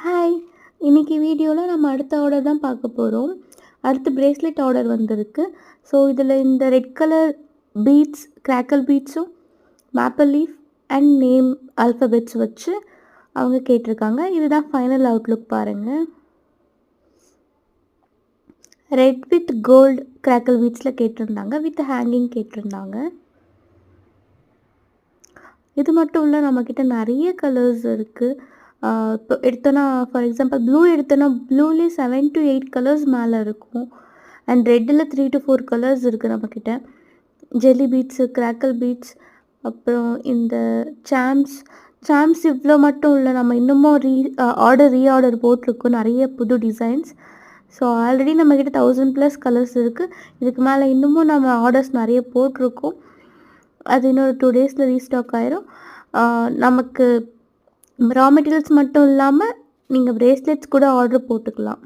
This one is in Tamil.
ஹாய்! இன்னைக்கு வீடியோவில் நம்ம அடுத்த ஆர்டர் தான் பார்க்க போகிறோம். அடுத்து பிரேஸ்லெட் ஆர்டர் வந்திருக்கு. ஸோ இதில் இந்த ரெட் கலர் பீட்ஸ், கிராக்கல் பீட்ஸும், maple leaf and name alphabets வச்சு அவங்க கேட்டிருக்காங்க. இதுதான் ஃபைனல் அவுட்லுக் பாருங்கள். ரெட் வித் கோல்டு கிராக்கல் பீட்ஸில் கேட்டிருந்தாங்க, வித் ஹேங்கிங் கேட்டிருந்தாங்க. இது மட்டும் இல்லை, நம்மக்கிட்ட நிறைய கலர்ஸ் இருக்குது. இப்போ எடுத்தோன்னா ஃபார் எக்ஸாம்பிள் ப்ளூ எடுத்தோன்னா ப்ளூலேயே 7 to 8 கலர்ஸ் மேலே இருக்கும். அண்ட் ரெட்டில் 3 to 4 கலர்ஸ் இருக்குது நம்மக்கிட்ட. ஜெல்லி பீட்ஸு, கிராக்கல் பீட்ஸ், அப்புறம் இந்த சாம்ஸ் இவ்வளோ மட்டும் இல்லை, நம்ம இன்னமும் ரீஆர்டர் போட்டிருக்கோம் நிறைய புது டிசைன்ஸ். ஸோ ஆல்ரெடி நம்மக்கிட்ட 1000+ கலர்ஸ் இருக்குது. இதுக்கு மேலே இன்னமும் நம்ம ஆர்டர்ஸ் நிறைய போட்டிருக்கோம். அது இன்னொரு 2 டேஸில் ரீஸ்டாக் ஆயிரும். நமக்கு ரா மெட்டீரியல்ஸ் மட்டும் இல்லாமல் நீங்கள் பிரேஸ்லெட்ஸ் கூட ஆர்டர் போட்டுக்கலாம்.